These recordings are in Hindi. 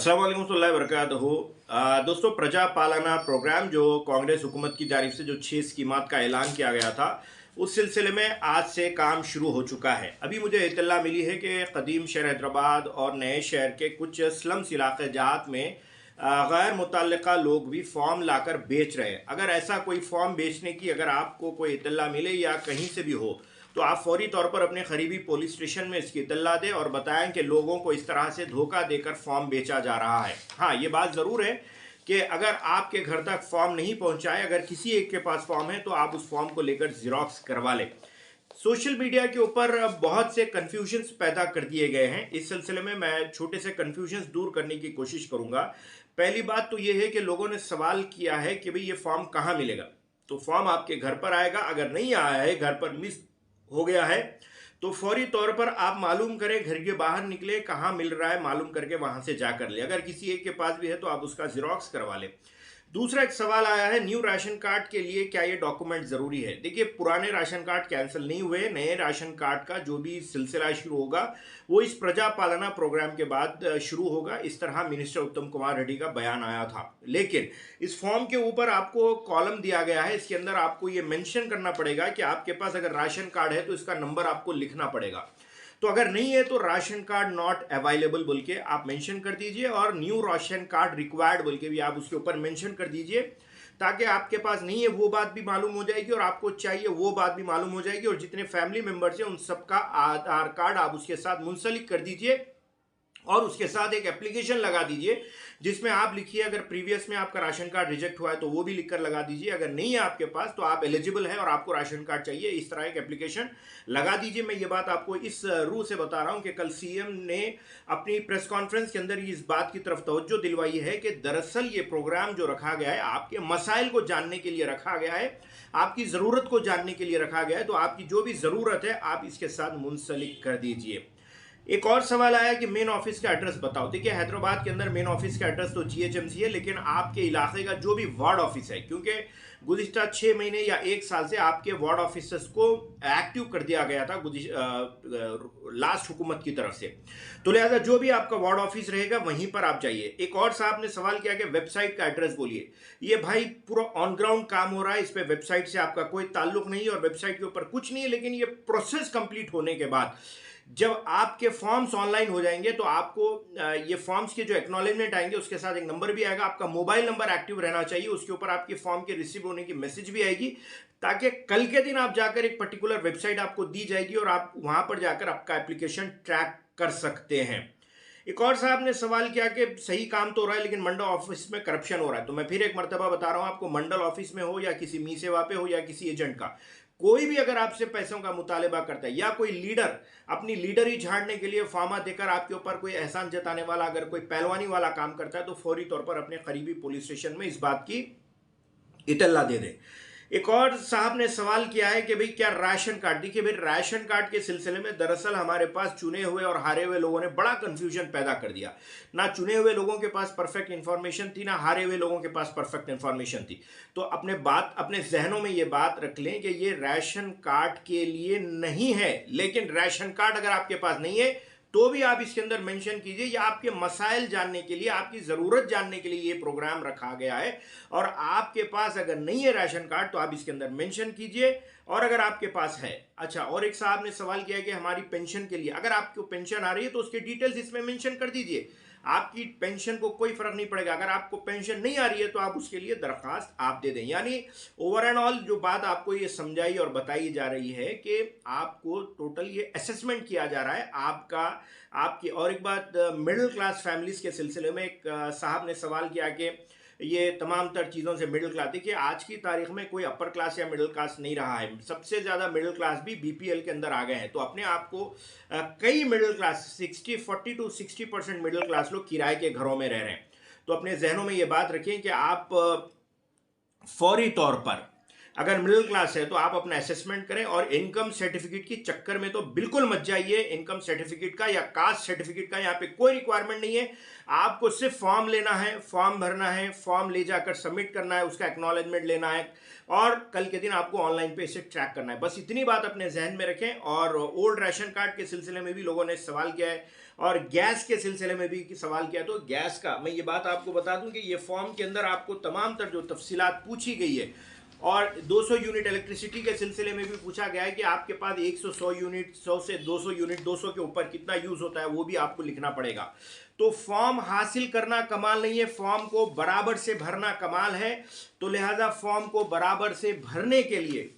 अस्सलाम वालेकुम warahmatullahi वबरकातुहू। दोस्तों, प्रजा पालना प्रोग्राम जो कांग्रेस हुकूमत की जानिब से जो 6 स्कीमात का ऐलान किया गया था, उस सिलसिले में आज से काम शुरू हो चुका है। अभी मुझे इत्तला मिली है कि कदीम शहर हैदराबाद और नए शहर के कुछ स्लम्स इलाके जात में गैर मुतल्लिका लोग भी फॉर्म लाकर बेच रहे हैं। अगर ऐसा कोई फॉर्म बेचने की अगर आपको कोई इत्तला मिले या कहीं से भी हो, तो आप फौरी तौर पर अपने करीबी पुलिस स्टेशन में इसकी इत्तला दें और बताएं कि लोगों को इस तरह से धोखा देकर फॉर्म बेचा जा रहा है। हाँ, ये बात ज़रूर है कि अगर आपके घर तक फॉर्म नहीं पहुंचाए, अगर किसी एक के पास फॉर्म है तो आप उस फॉर्म को लेकर ज़िरॉक्स करवा लें। सोशल मीडिया के ऊपर बहुत से कन्फ्यूजन्स पैदा कर दिए गए हैं। इस सिलसिले में मैं छोटे से कन्फ्यूजन्स दूर करने की कोशिश करूंगा। पहली बात तो ये है कि लोगों ने सवाल किया है कि भाई ये फॉर्म कहाँ मिलेगा। तो फॉर्म आपके घर पर आएगा। अगर नहीं आया है, घर पर मिस हो गया है, तो फौरी तौर पर आप मालूम करें, घर के बाहर निकले, कहाँ मिल रहा है मालूम करके वहां से जाकर ले। अगर किसी एक के पास भी है तो आप उसका जिरोक्स करवा लें। दूसरा एक सवाल आया है, न्यू राशन कार्ड के लिए क्या ये डॉक्यूमेंट ज़रूरी है? देखिए, पुराने राशन कार्ड कैंसिल नहीं हुए। नए राशन कार्ड का जो भी सिलसिला शुरू होगा वो इस प्रजा पालना प्रोग्राम के बाद शुरू होगा। इस तरह मिनिस्टर उत्तम कुमार रेड्डी का बयान आया था। लेकिन इस फॉर्म के ऊपर आपको कॉलम दिया गया है, इसके अंदर आपको ये मेंशन करना पड़ेगा कि आपके पास अगर राशन कार्ड है तो इसका नंबर आपको लिखना पड़ेगा। तो अगर नहीं है तो राशन कार्ड नॉट अवेलेबल बोल के आप मेंशन कर दीजिए और न्यू राशन कार्ड रिक्वायर्ड बोल के भी आप उसके ऊपर मेंशन कर दीजिए, ताकि आपके पास नहीं है वो बात भी मालूम हो जाएगी और आपको चाहिए वो बात भी मालूम हो जाएगी। और जितने फैमिली मेंबर्स हैं उन सबका आधार कार्ड आप उसके साथ मुंसलिक कर दीजिए और उसके साथ एक एप्लीकेशन लगा दीजिए जिसमें आप लिखिए अगर प्रीवियस में आपका राशन कार्ड रिजेक्ट हुआ है तो वो भी लिखकर लगा दीजिए। अगर नहीं है आपके पास तो आप एलिजिबल हैं और आपको राशन कार्ड चाहिए, इस तरह एक एप्लीकेशन लगा दीजिए। मैं ये बात आपको इस रूह से बता रहा हूं कि कल सीएम ने अपनी प्रेस कॉन्फ्रेंस के अंदर इस बात की तरफ तवज्जो दिलवाई है कि दरअसल ये प्रोग्राम जो रखा गया है आपके मसाइल को जानने के लिए रखा गया है, आपकी ज़रूरत को जानने के लिए रखा गया है। तो आपकी जो भी ज़रूरत है आप इसके साथ मुंसलिक कर दीजिए। एक और सवाल आया कि मेन ऑफिस का एड्रेस बताओ। देखिए, हैदराबाद के अंदर मेन ऑफिस का एड्रेस तो जीएचएमसी है, लेकिन आपके इलाके का जो भी वार्ड ऑफिस है, क्योंकि गुज़िश्ता 6 महीने या 1 साल से आपके वार्ड ऑफिसर्स को एक्टिव कर दिया गया था लास्ट हुकूमत की तरफ से, तो लिहाजा जो भी आपका वार्ड ऑफिस रहेगा वहीं पर आप जाइए। एक और साहब ने सवाल किया कि वेबसाइट का एड्रेस बोलिए। ये भाई पूरा ऑन ग्राउंड काम हो रहा है, इस पर वेबसाइट से आपका कोई ताल्लुक नहीं है और वेबसाइट के ऊपर कुछ नहीं है। लेकिन ये प्रोसेस कंप्लीट होने के बाद जब आपके फॉर्म्स ऑनलाइन हो जाएंगे तो आपको ये फॉर्म्स के जो एक्नॉलेजमेंट आएंगे उसके साथ एक नंबर भी आएगा। आपका मोबाइल नंबर एक्टिव रहना चाहिए, उसके ऊपर आपके फॉर्म के रिसीव होने की मैसेज भी आएगी, ताकि कल के दिन आप जाकर एक पर्टिकुलर वेबसाइट आपको दी जाएगी और आप वहां पर जाकर आपका एप्लीकेशन ट्रैक कर सकते हैं। एक और साहब ने सवाल किया कि सही काम तो हो रहा है लेकिन मंडल ऑफिस में करप्शन हो रहा है। तो मैं फिर एक मरतबा बता रहा हूं आपको, मंडल ऑफिस में हो या किसी मी सेवा पे हो या किसी एजेंट का, कोई भी अगर आपसे पैसों का मुतालबा करता है या कोई लीडर अपनी लीडरी झाड़ने के लिए फार्मा देकर आपके ऊपर कोई एहसान जताने वाला अगर कोई पहलवानी वाला काम करता है, तो फौरी तौर पर अपने करीबी पुलिस स्टेशन में इस बात की इतला दे दें। एक और साहब ने सवाल किया है कि भाई क्या राशन कार्ड, देखिए भाई राशन कार्ड के सिलसिले में दरअसल हमारे पास चुने हुए और हारे हुए लोगों ने बड़ा कंफ्यूजन पैदा कर दिया। ना चुने हुए लोगों के पास परफेक्ट इंफॉर्मेशन थी, ना हारे हुए लोगों के पास परफेक्ट इंफॉर्मेशन थी। तो अपने जहनों में ये बात रख लें कि ये राशन कार्ड के लिए नहीं है, लेकिन राशन कार्ड अगर आपके पास नहीं है तो भी आप इसके अंदर मेंशन कीजिए। या आपके मसाइल जानने के लिए, आपकी ज़रूरत जानने के लिए ये प्रोग्राम रखा गया है। और आपके पास अगर नहीं है राशन कार्ड तो आप इसके अंदर मेंशन कीजिए, और अगर आपके पास है। अच्छा, और एक साहब ने सवाल किया कि हमारी पेंशन के लिए, अगर आपको पेंशन आ रही है तो उसके डिटेल्स इसमें मेंशन कर दीजिए। आपकी पेंशन को कोई फर्क नहीं पड़ेगा। अगर आपको पेंशन नहीं आ रही है तो आप उसके लिए दरखास्त आप दे दें। यानी ओवर एंड ऑल जो बात आपको ये समझाई और बताई जा रही है कि आपको टोटल ये असेसमेंट किया जा रहा है आपका, आपकी। और एक बात, मिडिल क्लास फैमिलीज के सिलसिले में एक साहब ने सवाल किया कि ये तमाम तर चीज़ों से मिडिल क्लास, देखिए आज की तारीख में कोई अपर क्लास या मिडिल क्लास नहीं रहा है। सबसे ज़्यादा मिडिल क्लास भी बीपीएल के अंदर आ गए हैं। तो अपने आप को कई middle class 40 to 60% middle class लोग किराए के घरों में रह रहे हैं। तो अपने जहनों में ये बात रखें कि आप फौरी तौर पर अगर मिडिल क्लास है तो आप अपना असेसमेंट करें, और इनकम सर्टिफिकेट की चक्कर में तो बिल्कुल मत जाइए। इनकम सर्टिफिकेट का या कास्ट सर्टिफिकेट का यहाँ पे कोई रिक्वायरमेंट नहीं है। आपको सिर्फ फॉर्म लेना है, फॉर्म भरना है, फॉर्म ले जाकर सबमिट करना है, उसका एक्नॉलेजमेंट लेना है, और कल के दिन आपको ऑनलाइन पे इसे ट्रैक करना है। बस इतनी बात अपने जहन में रखें। और ओल्ड राशन कार्ड के सिलसिले में भी लोगों ने सवाल किया है, और गैस के सिलसिले में भी सवाल किया। तो गैस का मैं ये बात आपको बता दूं कि ये फॉर्म के अंदर आपको तमाम तर जो तफसीलात पूछी गई है, और 200 यूनिट इलेक्ट्रिसिटी के सिलसिले में भी पूछा गया है कि आपके पास 100 यूनिट, 100 से 200 यूनिट, 200 के ऊपर कितना यूज होता है वो भी आपको लिखना पड़ेगा। तो फॉर्म हासिल करना कमाल नहीं है, फॉर्म को बराबर से भरना कमाल है। तो लिहाजा फॉर्म को बराबर से भरने के लिए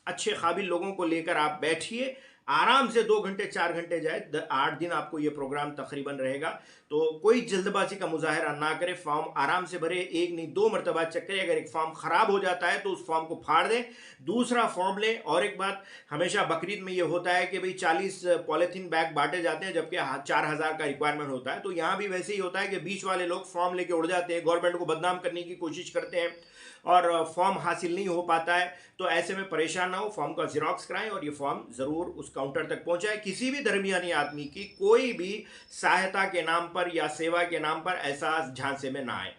अच्छे काबिल लोगों को लेकर आप बैठिए, आराम से 2 घंटे 4 घंटे जाए, 8 दिन आपको ये प्रोग्राम तकरीबन रहेगा। तो कोई जल्दबाजी का मुजाहरा ना करें, फॉर्म आराम से भरे, एक नहीं 2 मरतबा चेक करें। अगर एक फॉर्म ख़राब हो जाता है तो उस फॉर्म को फाड़ दें, दूसरा फॉर्म लें। और एक बात, हमेशा बकरीद में ये होता है कि भाई 40 पॉलीथीन बैग बांटे जाते हैं, जबकि 4000 का रिक्वायरमेंट होता है। तो यहाँ भी वैसे ही होता है कि बीच वाले लोग फॉर्म लेके उड़ जाते हैं, गवर्नमेंट को बदनाम करने की कोशिश करते हैं, और फॉर्म हासिल नहीं हो पाता है। तो ऐसे में परेशान ना हो, फॉर्म का ज़ेरॉक्स कराएं और ये फॉर्म ज़रूर उस काउंटर तक पहुंचाएं। किसी भी दरमियानी आदमी की कोई भी सहायता के नाम पर या सेवा के नाम पर ऐसा झांसे में ना आए।